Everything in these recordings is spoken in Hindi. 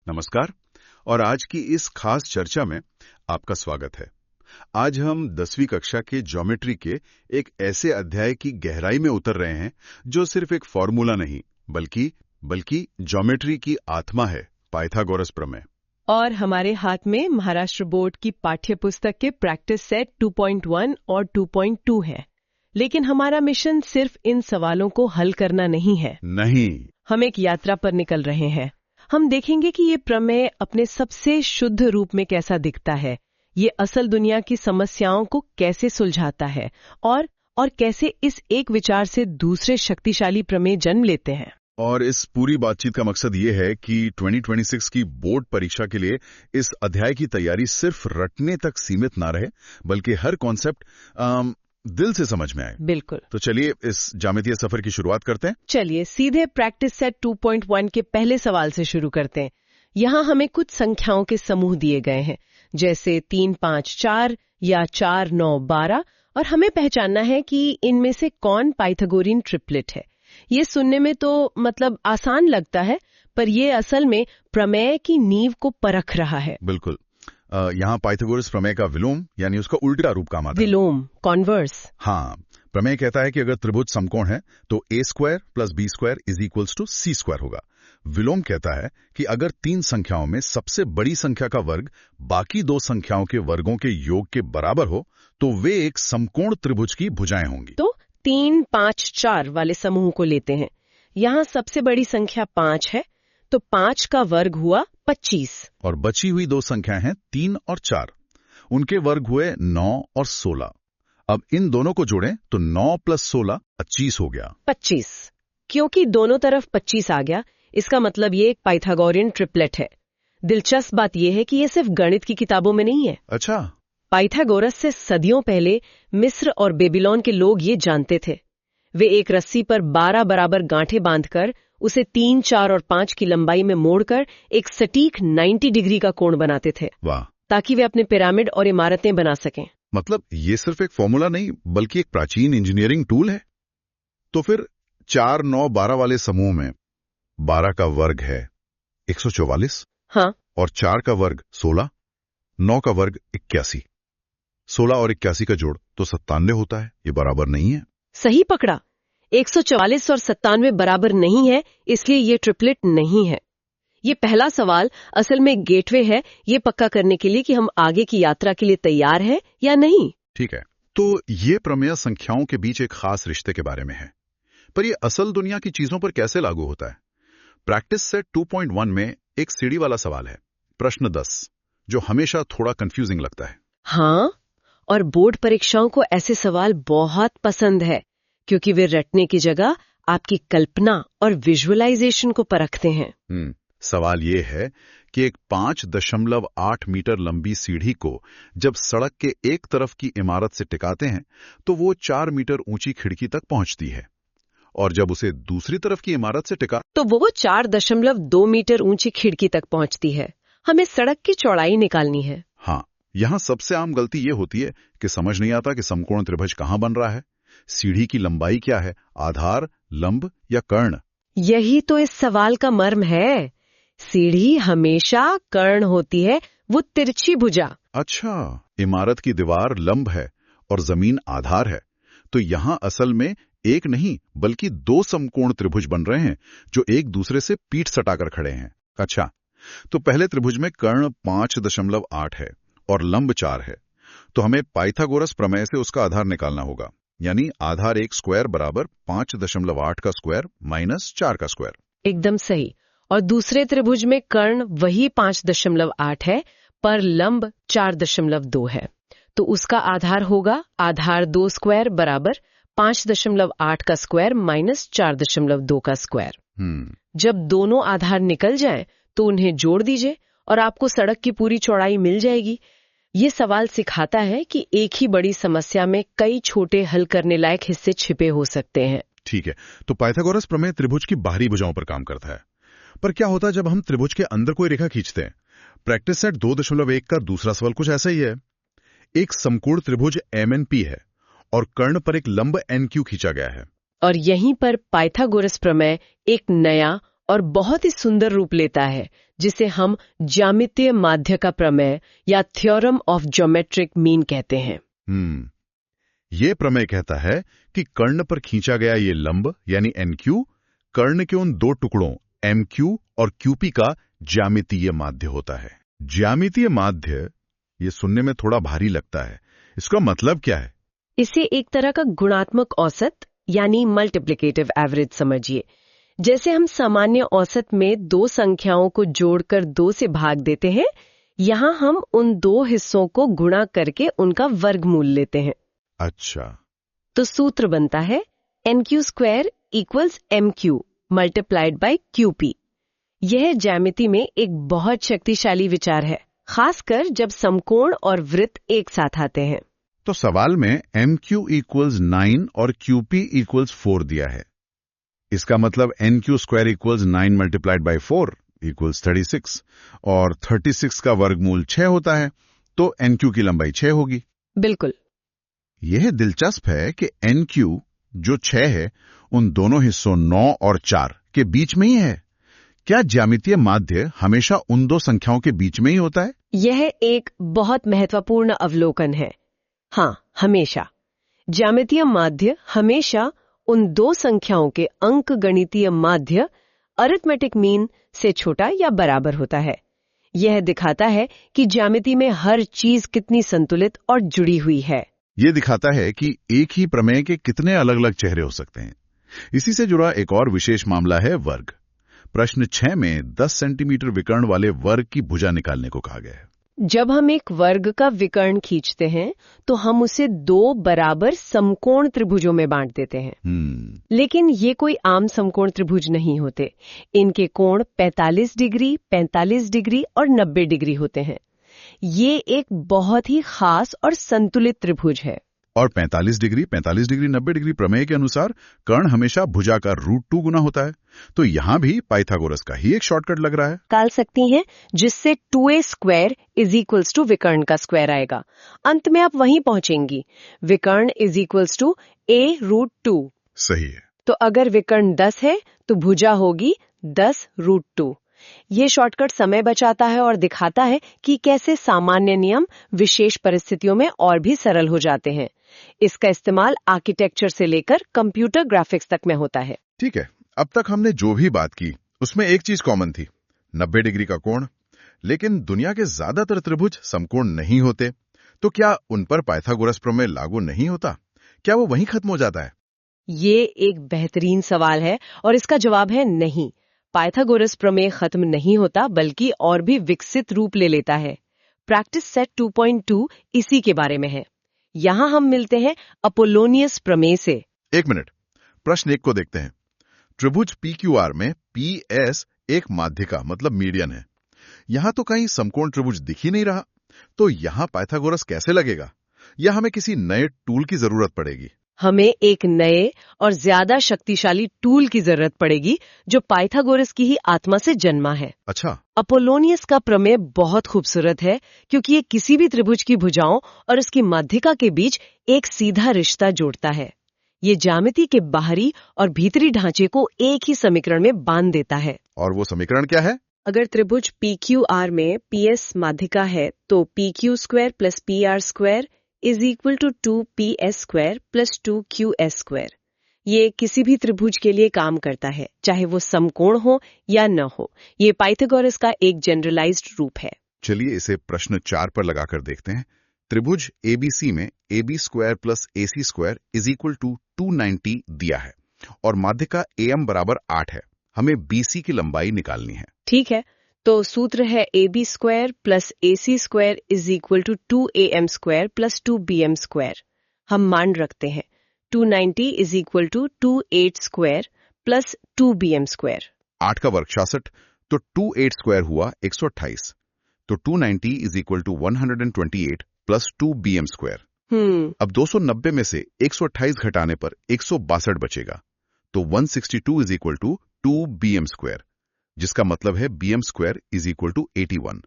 नमस्कार और आज की इस खास चर्चा में आपका स्वागत है। आज हम 10वीं कक्षा के ज्योमेट्री के एक ऐसे अध्याय की गहराई में उतर रहे हैं जो सिर्फ एक फॉर्मूला नहीं बल्कि ज्योमेट्री की आत्मा है, पाइथागोरस प्रमेय। और हमारे हाथ में महाराष्ट्र बोर्ड की पाठ्य पुस्तक के प्रैक्टिस सेट 2.1 और 2.2 है। लेकिन हमारा मिशन सिर्फ इन सवालों को हल करना नहीं है। हम एक यात्रा पर निकल रहे हैं। हम देखेंगे कि ये प्रमेय अपने सबसे शुद्ध रूप में कैसा दिखता है, ये असल दुनिया की समस्याओं को कैसे सुलझाता है और कैसे इस एक विचार से दूसरे शक्तिशाली प्रमेय जन्म लेते हैं। और इस पूरी बातचीत का मकसद ये है कि 2026 की बोर्ड परीक्षा के लिए इस अध्याय की तैयारी सिर्फ रटने तक सीमित ना रहे, बल्कि हर कॉन्सेप्ट दिल से समझ में आए। बिल्कुल। तो चलिए इस ज्यामितीय सफर की शुरुआत करते हैं। चलिए सीधे प्रैक्टिस सेट 2.1 के पहले सवाल से शुरू करते हैं। यहाँ हमें कुछ संख्याओं के समूह दिए गए हैं, जैसे 3, 5, 4 या 4, 9, 12, और हमें पहचानना है कि इनमें से कौन पाइथागोरियन ट्रिपलेट है। ये सुनने में तो आसान लगता है, पर ये असल में प्रमेय की नींव को परख रहा है। बिल्कुल। यहाँ पाइथागोरस प्रमेय का विलोम यानी उसका उल्टा रूप काम आता है। विलोम, कॉन्वर्स। हाँ, प्रमेय कहता है कि अगर त्रिभुज समकोण है तो a² + b² = c² होगा। विलोम कहता है कि अगर 3 संख्याओं में सबसे बड़ी संख्या का वर्ग बाकी 2 संख्याओं के वर्गों के योग के बराबर हो तो वे एक समकोण त्रिभुज की भुजाएं होंगी। तो 3, 5, 4 वाले समूह को लेते हैं। यहाँ सबसे बड़ी संख्या 5 है, तो 5 का वर्ग हुआ 25। और बची हुई 2 संख्याएं हैं 3 और 4। उनके वर्ग हुए 9 और 16। अब इन दोनों को जोड़ें तो 9 + 16 25 हो गया। 25। क्योंकि दोनों तरफ 25 आ गया, इसका मतलब ये एक पाइथागोरियन ट्रिपलेट है। दिलचस्प बात यह है कि ये सिर्फ गणित की किताबों में नहीं है। अच्छा। पाइथागोरस से सदियों पहले मिस्र और बेबीलोन के लोग ये जानते थे। वे एक रस्सी पर 12 बराबर गांठें बांधकर उसे 3, 4 और 5 की लंबाई में मोड़कर एक सटीक 90 डिग्री का कोण बनाते थे। वाह। ताकि वे अपने पिरामिड और इमारतें बना सकें। मतलब ये सिर्फ एक फॉर्मूला नहीं बल्कि एक प्राचीन इंजीनियरिंग टूल है। तो फिर 4, 9, 12 वाले समूह में 12 का वर्ग है 144। हाँ। और 4 का वर्ग 16, 9 का वर्ग 81। 16 और 81 का जोड़ तो 97 होता है। ये बराबर नहीं है। सही पकड़ा। 144 और 97 बराबर नहीं है, इसलिए ये ट्रिपलेट नहीं है। ये पहला सवाल असल में गेटवे है, ये पक्का करने के लिए कि हम आगे की यात्रा के लिए तैयार हैं या नहीं। ठीक है। तो ये प्रमेय संख्याओं के बीच एक खास रिश्ते के बारे में है, पर ये असल दुनिया की चीजों पर कैसे लागू होता है? प्रैक्टिस सेट 2.1 में एक सीढ़ी वाला सवाल है, प्रश्न 10, जो हमेशा थोड़ा कंफ्यूजिंग लगता है। हाँ, और बोर्ड परीक्षाओं को ऐसे सवाल बहुत पसंद है, क्योंकि वे रटने की जगह आपकी कल्पना और विजुअलाइजेशन को परखते हैं। सवाल ये है कि एक 5.8 मीटर लंबी सीढ़ी को जब सड़क के एक तरफ की इमारत से टिकाते हैं तो वो 4 मीटर ऊंची खिड़की तक पहुंचती है, और जब उसे दूसरी तरफ की इमारत से टिका तो वो 4.2 मीटर ऊंची खिड़की तक पहुंचती है। हमें सड़क की चौड़ाई निकालनी है। हाँ, यहाँ सबसे आम गलती ये होती है कि समझ नहीं आता कि समकोण त्रिभुज कहाँ बन रहा है। सीढ़ी की लंबाई क्या है, आधार, लंब या कर्ण? यही तो इस सवाल का मर्म है। सीढ़ी हमेशा कर्ण होती है, वो तिरछी भुजा। अच्छा, इमारत की दीवार लंब है और जमीन आधार है, तो यहाँ असल में एक नहीं बल्कि 2 समकोण त्रिभुज बन रहे हैं जो एक दूसरे से पीठ सटाकर खड़े हैं। अच्छा, तो पहले त्रिभुज में कर्ण 5.8 है और लंब 4 है, तो हमें पाइथागोरस प्रमेय से उसका आधार निकालना होगा, यानी आधार एक स्क्वायर बराबर 5.8 का स्क्वायर माइनस 4 का स्क्वायर। एकदम सही। और दूसरे त्रिभुज में कर्ण वही 5.8 है, पर लंब 4.2 है, तो उसका आधार होगा आधार 2 स्क्वायर बराबर 5.8 का स्क्वायर माइनस 4.2 का स्क्वायर। जब दोनों आधार निकल जाएं, तो उन्हें जोड़ दीजिए और आपको सड़क की पूरी चौड़ाई मिल जाएगी। ये सवाल सिखाता है कि एक ही बड़ी समस्या में कई छोटे हल करने लायक हिस्से छिपे हो सकते हैं। ठीक है, तो पाइथागोरस प्रमेय त्रिभुज की बाहरी भुजाओं पर काम करता है, पर क्या होता है जब हम त्रिभुज के अंदर कोई रेखा खींचते हैं? प्रैक्टिस सेट 2.1 का दूसरा सवाल कुछ ऐसा ही है। एक समकोण त्रिभुज MNP है और कर्ण पर एक लंब NQ खींचा गया है, और यहीं पर पाइथागोरस प्रमेय एक नया और बहुत ही सुंदर रूप लेता है, जिसे हम ज्यामितीय माध्य का प्रमेय या थ्योरम ऑफ ज्योमेट्रिक मीन कहते हैं। ये प्रमेय कहता है कि कर्ण पर खींचा गया ये लंब यानी NQ कर्ण के उन दो टुकड़ों MQ और QP का ज्यामितीय माध्य होता है। ज्यामितीय माध्य, ये सुनने में थोड़ा भारी लगता है, इसका मतलब क्या है? इसे एक तरह का गुणात्मक औसत यानी मल्टीप्लिकेटिव एवरेज समझिए। जैसे हम सामान्य औसत में दो संख्याओं को जोड़कर 2 से भाग देते हैं, यहाँ हम उन दो हिस्सों को गुणा करके उनका वर्गमूल लेते हैं। अच्छा, तो सूत्र बनता है NQ² = MQ multiplied by QP। यह ज्यामिति में एक बहुत शक्तिशाली विचार है, खासकर जब समकोण और वृत्त एक साथ आते हैं। तो सवाल में MQ = 9 और QP = 4 दिया है। इसका मतलब NQ² = 9 मल्टीप्लाइड बाय 4 = 36 और 36 का वर्गमूल 6 होता है, तो NQ की लंबाई 6 होगी। बिल्कुल। यह दिलचस्प है कि NQ जो 6 है उन दोनों हिस्सों 9 और 4 के बीच में ही है। क्या ज्यामितीय माध्य हमेशा उन दो संख्याओं के बीच में ही होता है? यह एक बहुत महत्वपूर्ण अवलोकन है। हाँ, हमेशा। ज्यामितीय माध्य हमेशा उन दो संख्याओं के अंकगणितीय माध्य अरिथमेटिक मीन से छोटा या बराबर होता है। यह दिखाता है कि ज्यामिति में हर चीज कितनी संतुलित और जुड़ी हुई है। यह दिखाता है कि एक ही प्रमेय के कितने अलग अलग चेहरे हो सकते हैं। इसी से जुड़ा एक और विशेष मामला है वर्ग। प्रश्न 6 में 10 सेंटीमीटर विकर्ण वाले वर्ग की भुजा निकालने को कहा गया है। जब हम एक वर्ग का विकर्ण खींचते हैं तो हम उसे 2 बराबर समकोण त्रिभुजों में बांट देते हैं। लेकिन ये कोई आम समकोण त्रिभुज नहीं होते। इनके कोण 45 डिग्री, 45 डिग्री और 90 डिग्री होते हैं। ये एक बहुत ही खास और संतुलित त्रिभुज है। और 45 डिग्री, 90 डिग्री प्रमेय के अनुसार कर्ण हमेशा भुजा का √2 गुना होता है। तो यहाँ भी पाइथागोरस का ही एक शॉर्टकट लग रहा है। निकाल सकती हैं, जिससे 2a² = विकर्ण का स्क्वायर आएगा। अंत में आप वहीं पहुंचेंगी। विकर्ण = a√2। सही है। तो अगर विकर्ण 10 है तो भुजा होगी 10√2। ये शॉर्टकट समय बचाता है और दिखाता है कि कैसे सामान्य नियम विशेष परिस्थितियों में और भी सरल हो जाते हैं। इसका इस्तेमाल आर्किटेक्चर से लेकर कंप्यूटर ग्राफिक्स तक में होता है। ठीक है, अब तक हमने जो भी बात की उसमें एक चीज कॉमन थी, 90 डिग्री का कोण। लेकिन दुनिया के ज्यादातर त्रिभुज समकोण नहीं होते, तो क्या उन पर पाइथागोरस प्रमेय लागू नहीं होता? क्या वो वहीं खत्म हो जाता है? ये एक बेहतरीन सवाल है और इसका जवाब है नहीं। पाइथागोरस प्रमेय खत्म नहीं होता, बल्कि और भी विकसित रूप ले लेता है। प्रैक्टिस सेट 2.2 इसी के बारे में है। यहाँ हम मिलते हैं अपोलोनियस प्रमेय से। एक मिनट, प्रश्न 1 को देखते हैं। त्रिभुज PQR में PS एक माध्यिका मतलब मीडियन है। यहाँ तो कहीं समकोण त्रिभुज दिख ही नहीं रहा, तो यहाँ पाइथागोरस कैसे लगेगा? या हमें किसी नए टूल की जरूरत पड़ेगी? हमें एक नए और ज्यादा शक्तिशाली टूल की जरूरत पड़ेगी, जो पाइथागोरस की ही आत्मा से जन्मा है। अच्छा। अपोलोनियस का प्रमेय बहुत खूबसूरत है, क्योंकि ये किसी भी त्रिभुज की भुजाओं और उसकी माध्यिका के बीच एक सीधा रिश्ता जोड़ता है। ये ज्यामिति के बाहरी और भीतरी ढांचे को एक ही समीकरण में बांध देता है। और वो समीकरण क्या है? अगर त्रिभुज PQR में PS माध्यिका है तो PQ² + PR² = 2PS² + 2QS²। ये किसी भी त्रिभुज के लिए काम करता है, चाहे वो समकोण हो या न हो। ये पाइथागोरस का एक जनरलाइज्ड रूप है। चलिए इसे प्रश्न 4 पर लगाकर देखते हैं। त्रिभुज ABC में AB² + AC² = 290 दिया है और माध्यिका AM = 8 है। हमें BC की लंबाई निकालनी है। ठीक है, तो सूत्र है AB² + AC² = 2AM² + 2BM²। हम मान रखते हैं 290 = 282 + 2BM²। 8 का वर्ग 66, तो 282 हुआ 128। तो 290 = 128 + 2BM²। अब 290 में से 128 घटाने पर 162 बचेगा, तो 162 = 2BM², जिसका मतलब है BM² = 81।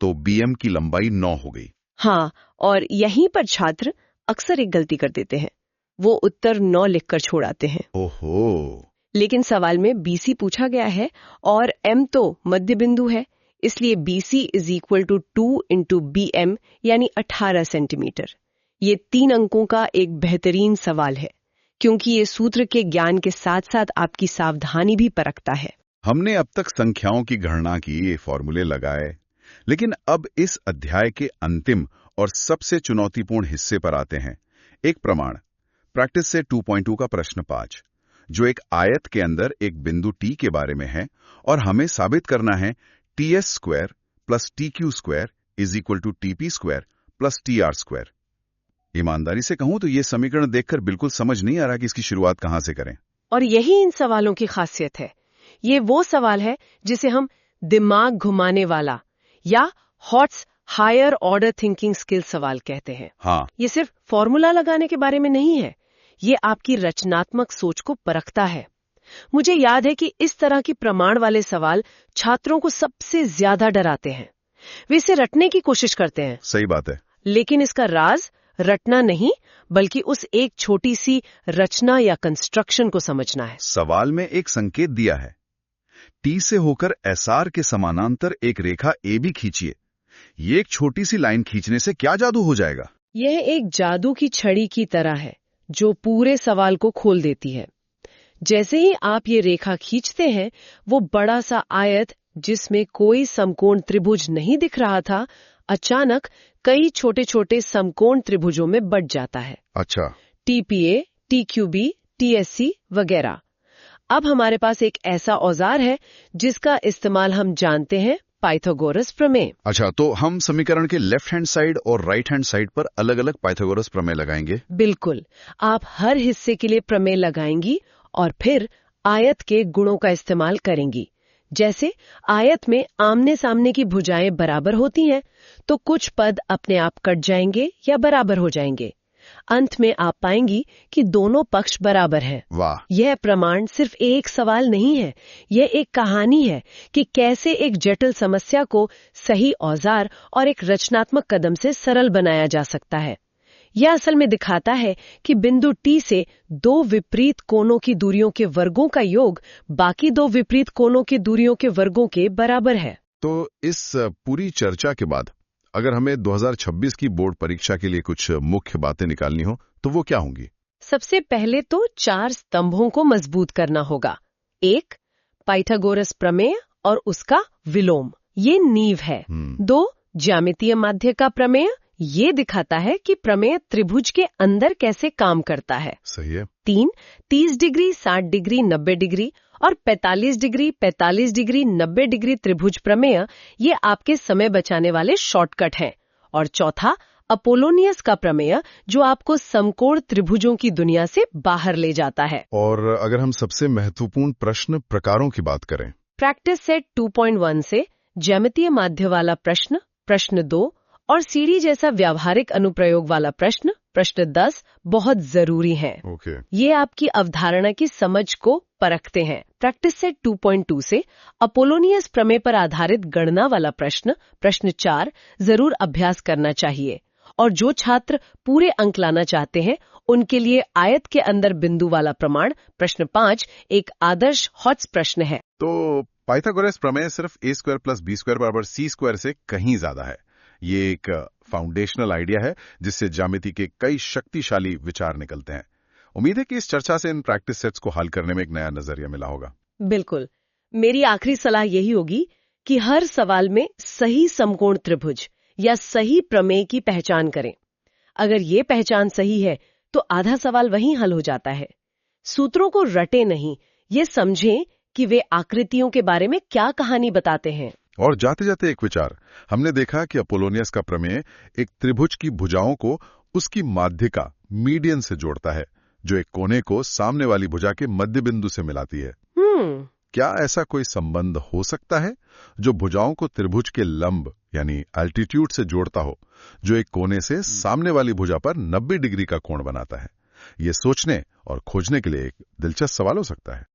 तो BM की लंबाई 9 हो गई। हाँ, और यहीं पर छात्र अक्सर एक गलती कर देते हैं। वो उत्तर 9 लिखकर छोड़ आते हैं। ओहो। लेकिन सवाल में BC पूछा गया है और M तो मध्य बिंदु है, इसलिए BC is equal to 2 into BM यानी 18 सेंटीमीटर। ये 3 अंकों का एक बेहतरीन सवाल है क्योंकि ये सूत्र के ज्ञान के साथ साथ आपकी सावधानी भी परखता है। हमने अब तक संख्याओं की गणना की, ये फॉर्मूले लगाए, लेकिन अब इस अध्याय के अंतिम और सबसे चुनौतीपूर्ण हिस्से पर आते हैं। एक प्रमाण, प्रैक्टिस सेट 2.2 का प्रश्न 5, जो एक आयत के अंदर एक बिंदु T के बारे में है और हमें साबित करना है TS square plus TQ square is equal to TP square plus TR square. ईमानदारी से कहूं तो ये समीकरण देखकर बिल्कुल समझ नहीं आ रहा कि इसकी शुरुआत कहां से करें। और यही इन सवालों की खासियत है। ये वो सवाल है जिसे हम दिमाग घुमाने वाला या HOTS higher order thinking skill सवाल कहते हैं। हाँ, ये सिर्फ फॉर्मूला लगाने के बारे में नहीं है, ये आपकी रचनात्मक सोच को परखता है। मुझे याद है कि इस तरह की प्रमाण वाले सवाल छात्रों को सबसे ज्यादा डराते हैं। वे इसे रटने की कोशिश करते हैं। सही बात है। लेकिन इसका राज रटना नहीं, बल्कि उस एक छोटी सी रचना या कंस्ट्रक्शन को समझना है। सवाल में एक संकेत दिया है, T से होकर SR के समानांतर एक रेखा AB खींचिए। ये एक छोटी सी लाइन खींचने से क्या जादू हो जाएगा? यह एक जादू की छड़ी की तरह है जो पूरे सवाल को खोल देती है। जैसे ही आप ये रेखा खींचते हैं, वो बड़ा सा आयत जिसमें कोई समकोण त्रिभुज नहीं दिख रहा था, अचानक कई छोटे छोटे समकोण त्रिभुजों में बंट जाता है। अच्छा। TPA, TQB, TSC वगैरह। अब हमारे पास एक ऐसा औजार है जिसका इस्तेमाल हम जानते हैं, पाइथागोरस प्रमेय। अच्छा, तो हम समीकरण के लेफ्ट हैंड साइड और राइट हैंड साइड पर अलग अलग पाइथागोरस प्रमेय लगाएंगे। बिल्कुल, आप हर हिस्से के लिए प्रमेय लगाएंगी और फिर आयत के गुणों का इस्तेमाल करेंगी। जैसे आयत में आमने सामने की भुजाएं बराबर होती हैं, तो कुछ पद अपने आप कट जाएंगे या बराबर हो जाएंगे। अंत में आप पाएंगी कि दोनों पक्ष बराबर हैं। वाह! यह प्रमाण सिर्फ एक सवाल नहीं है, यह एक कहानी है कि कैसे एक जटिल समस्या को सही औजार और एक रचनात्मक कदम से सरल बनाया जा सकता है। यह असल में दिखाता है कि बिंदु T से दो विपरीत कोणों की दूरियों के वर्गों का योग बाकी दो विपरीत कोणों की दूरियों के वर्गों के बराबर है। तो इस पूरी चर्चा के बाद अगर हमें 2026 की बोर्ड परीक्षा के लिए कुछ मुख्य बातें निकालनी हो तो वो क्या होंगी? सबसे पहले तो 4 स्तंभों को मजबूत करना होगा। 1, पाइथागोरस प्रमेय और उसका विलोम, ये नींव है। 2, ज्यामितीय माध्य का प्रमेय, ये दिखाता है कि प्रमेय त्रिभुज के अंदर कैसे काम करता है। सही है। 3, 30 डिग्री, 60 डिग्री, 90 डिग्री और 45 डिग्री, 45 डिग्री, 90 डिग्री त्रिभुज प्रमेय, ये आपके समय बचाने वाले शॉर्टकट हैं। और चौथा, अपोलोनियस का प्रमेय, जो आपको समकोण त्रिभुजों की दुनिया से बाहर ले जाता है। और अगर हम सबसे महत्वपूर्ण प्रश्न प्रकारों की बात करें, प्रैक्टिस सेट 2.1 से ज्यामितीय माध्य वाला प्रश्न, प्रश्न 2 और सीढ़ी जैसा व्यावहारिक अनुप्रयोग वाला प्रश्न, प्रश्न 10 बहुत जरूरी हैं। ओके। ये आपकी अवधारणा की समझ को परखते हैं। प्रैक्टिस सेट 2.2 से अपोलोनियस प्रमेय पर आधारित गणना वाला प्रश्न, प्रश्न 4 जरूर अभ्यास करना चाहिए। और जो छात्र पूरे अंक लाना चाहते हैं, उनके लिए आयत के अंदर बिंदु वाला प्रमाण, प्रश्न 5 एक आदर्श हॉट्स प्रश्न है। तो पाइथागोरस प्रमेय सिर्फ a square plus b square बराबर c स्क्वायर से कहीं ज्यादा है। ये एक फाउंडेशनल आइडिया है जिससे ज्यामिति के कई शक्तिशाली विचार निकलते हैं। उम्मीद है कि इस चर्चा से इन प्रैक्टिस सेट्स को हल करने में एक नया नजरिया मिला होगा। बिल्कुल। मेरी आखिरी सलाह यही होगी कि हर सवाल में सही समकोण त्रिभुज या सही प्रमेय की पहचान करें। अगर ये पहचान सही है तो आधा सवाल वहीं हल हो जाता है। सूत्रों को रटे नहीं, ये समझें कि वे आकृतियों के बारे में क्या कहानी बताते हैं। और जाते जाते एक विचार, हमने देखा कि अपोलोनियस का प्रमेय एक त्रिभुज की भुजाओं को उसकी माध्यिका मीडियन से जोड़ता है, जो एक कोने को सामने वाली भुजा के मध्य बिंदु से मिलाती है। क्या ऐसा कोई संबंध हो सकता है जो भुजाओं को त्रिभुज के लंब यानी एल्टीट्यूड से जोड़ता हो, जो एक कोने से सामने वाली भुजा पर 90 डिग्री का कोण बनाता है? ये सोचने और खोजने के लिए एक दिलचस्प सवाल हो सकता है।